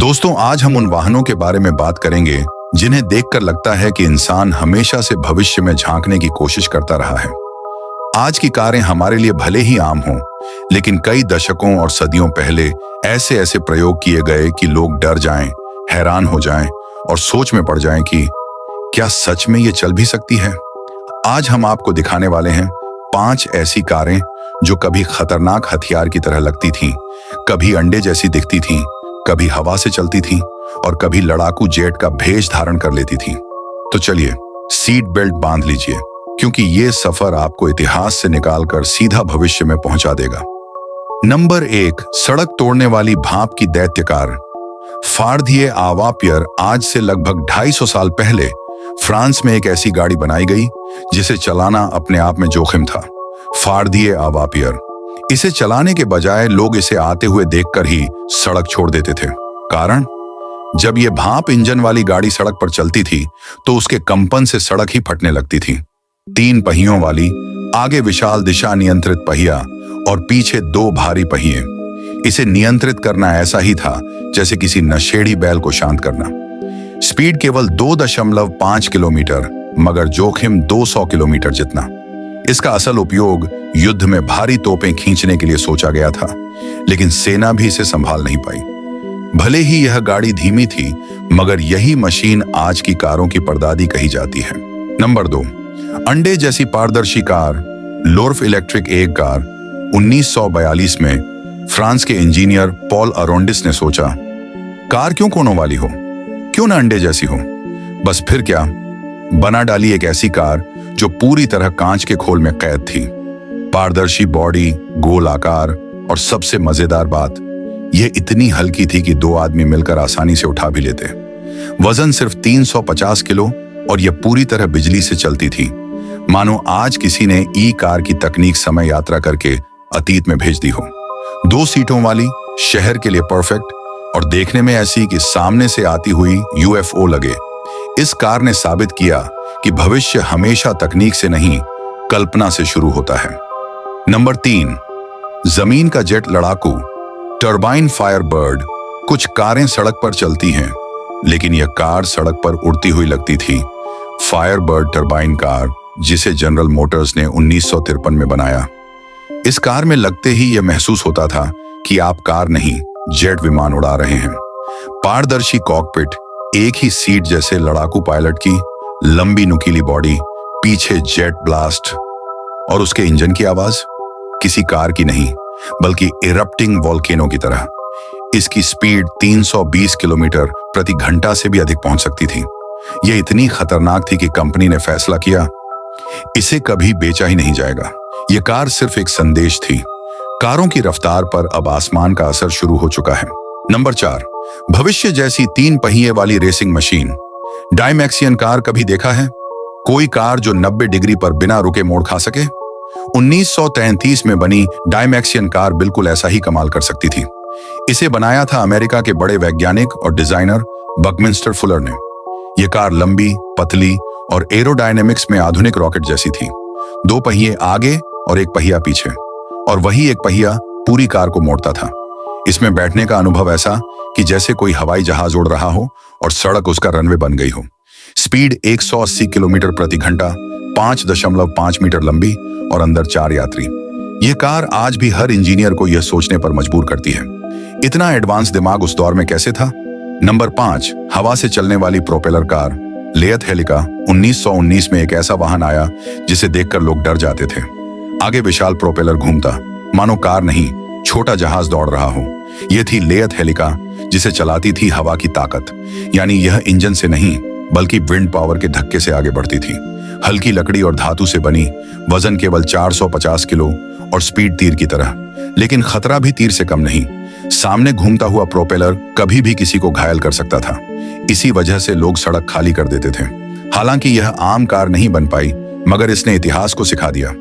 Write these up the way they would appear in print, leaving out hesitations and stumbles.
दोस्तों, आज हम उन वाहनों के बारे में बात करेंगे जिन्हें देखकर लगता है कि इंसान हमेशा से भविष्य में झांकने की कोशिश करता रहा है। आज की कारें हमारे लिए भले ही आम हों, लेकिन कई दशकों और सदियों पहले ऐसे ऐसे प्रयोग किए गए कि लोग डर जाएं, हैरान हो जाएं और सोच में पड़ जाएं कि क्या सच में ये चल भी सकती है। आज हम आपको दिखाने वाले हैं 5 ऐसी कारें जो कभी खतरनाक हथियार की तरह लगती थीं, कभी अंडे जैसी दिखती थीं, कभी हवा से चलती थीं और कभी लड़ाकू जेट का भेष धारण कर लेती थीं। तो चलिए सीट बेल्ट बांध लीजिए, क्योंकि ये सफर आपको इतिहास से निकालकर सीधा भविष्य में पहुंचा देगा। नंबर 1, सड़क तोड़ने वाली भाप की दैत्य कार। फार्दिये आवापियर। आज से लगभग 250 साल पहले फ्रांस में एक ऐसी गाड़ी बनाई गई जिसे चलाना अपने आप में जोखिम था। फार्दिये आवापियर। इसे चलाने के बजाय लोग इसे आते हुए देखकर ही सड़क छोड़ देते थे। कारण, जब यह भाप इंजन वाली गाड़ी सड़क पर चलती थी तो उसके कंपन से सड़क ही फटने लगती थी। 3 पहियों वाली, आगे विशाल दिशा नियंत्रित पहिया और पीछे 2 भारी पहिए। इसे नियंत्रित करना ऐसा ही था जैसे किसी नशेड़ी बैल को शांत करना। स्पीड केवल 2.5 किलोमीटर, मगर जोखिम 200 किलोमीटर जितना। इसका असल उपयोग युद्ध में भारी तोपें खींचने के लिए सोचा गया था, लेकिन सेना भी इसे संभाल नहीं पाई। भले ही यह गाड़ी धीमी थी, मगर यही मशीन आज की कारों की परदादी कही जाती है। नंबर 2, अंडे जैसी पारदर्शी कार। लोर्फ इलेक्ट्रिक एक कार। 1942 में फ्रांस के इंजीनियर पॉल अरोंडिस ने सोचा, कार क्यों कोनों वाली हो, क्यों ना अंडे जैसी हो। बस फिर क्या, बना डाली एक ऐसी कार जो पूरी तरह कांच के खोल में कैद थी। पारदर्शी बॉडी, गोल आकार और सबसे मजेदार बात, यह इतनी हल्की थी कि 2 आदमी मिलकर आसानी से उठा भी लेते। वजन सिर्फ 350 किलो और यह पूरी तरह बिजली से चलती थी। मानो आज किसी ने ई कार की तकनीक समय यात्रा करके अतीत में भेज दी हो। 2 सीटों वाली, शहर के लिए परफेक्ट और देखने में ऐसी कि सामने से आती हुई यूएफओ लगे। इस कार ने साबित किया कि भविष्य हमेशा तकनीक से नहीं, कल्पना से शुरू होता है। नंबर 3, जमीन का जेट लड़ाकू। Turbine Firebird. कुछ कारें सड़क पर चलती हैं, लेकिन यह कार सड़क पर उड़ती हुई लगती थी। फायरबर्ड टर्बाइन कार, जिसे जनरल मोटर्स ने 1953 में बनाया। इस कार में लगते ही यह महसूस होता था कि आप कार नहीं, जेट विमान उड़ा रहे हैं। पारदर्शी कॉकपिट, एक ही सीट जैसे लड़ाकू पायलट की, लंबी नुकीली बॉडी, पीछे जेट ब्लास्ट और उसके इंजन की आवाज किसी कार की नहीं, बल्कि इरप्टिंग वॉल्केनो की तरह। इसकी स्पीड 320 किलोमीटर प्रति घंटा से भी अधिक पहुंच सकती थी। यह इतनी खतरनाक थी कि कंपनी ने फैसला किया, इसे कभी बेचा ही नहीं जाएगा। यह कार सिर्फ एक संदेश थी। कारों की रफ्तार पर अब आसमान का असर शुरू हो चुका है। नंबर 4, भविष्य जैसी 3 पहिए वाली रेसिंग मशीन। डायमैक्सियन कार कभी देखा है? कोई कार जो 90 डिग्री पर बिना रुके मोड़ खा सके? 1933 में बनी डायमैक्सियन कार बिल्कुल ऐसा ही कमाल कर सकती थी। इसे बनाया था अमेरिका के बड़े वैज्ञानिक और डिजाइनर बकमिंस्टर फुलर ने। यह कार लंबी, पतली और एरोडायनेमिक्स में आधुनिक रॉकेट जैसी थी। 2 पहिए आगे और 1 पहिया पीछे, और वही 1 पहिया पूरी कार को मोड़ता था। इसमें बैठने का अनुभव ऐसा कि जैसे कोई हवाई जहाज उड़ रहा हो और सड़क उसका रनवे बन गई हो। स्पीड 180 किलोमीटर प्रति घंटा, 5.5 मीटर लंबी और अंदर 4 यात्री। यह कार आज भी हर इंजीनियर को यह सोचने पर मजबूर करती है, इतना एडवांस दिमाग उस दौर में कैसे था। नंबर 5, हवा से चलने वाली प्रोपेलर कार। लेयथ हेलिका। 1919 में एक ऐसा वाहन आया जिसे देखकर लोग डर जाते थे। आगे विशाल प्रोपेलर घूमता, मानो कार नहीं, छोटा जहाज दौड़ रहा हो। यह थी लेयथ हेलिका, जिसे चलाती थी हवा की ताकत, यानी यह इंजन से नहीं बल्कि विंड पावर के धक्के से आगे बढ़ती थी। हल्की लकड़ी और धातु से बनी, वजन केवल 450 किलो और स्पीड तीर की तरह, लेकिन खतरा भी तीर से कम नहीं। सामने घूमता हुआ प्रोपेलर कभी भी किसी को घायल कर सकता था। इसी वजह से लोग सड़क खाली कर देते थे। हालांकि यह आम कार नहीं बन पाई, मगर इसने इतिहास को सिखा दिया,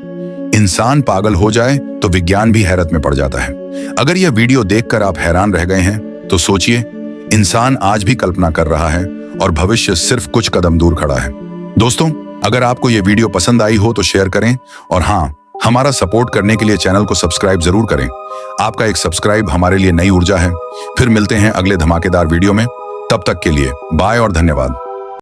इंसान पागल हो जाए तो विज्ञान भी हैरत में पड़ जाता है। अगर यह वीडियो देखकर आप हैरान रह गए हैं तो सोचिए, इंसान आज भी कल्पना कर रहा है और भविष्य सिर्फ कुछ कदम दूर खड़ा है। दोस्तों, अगर आपको यह वीडियो पसंद आई हो तो शेयर करें, और हाँ, हमारा सपोर्ट करने के लिए चैनल को सब्सक्राइब जरूर करें। आपका एक सब्सक्राइब हमारे लिए नई ऊर्जा है। फिर मिलते हैं अगले धमाकेदार वीडियो में। तब तक के लिए बाय और धन्यवाद।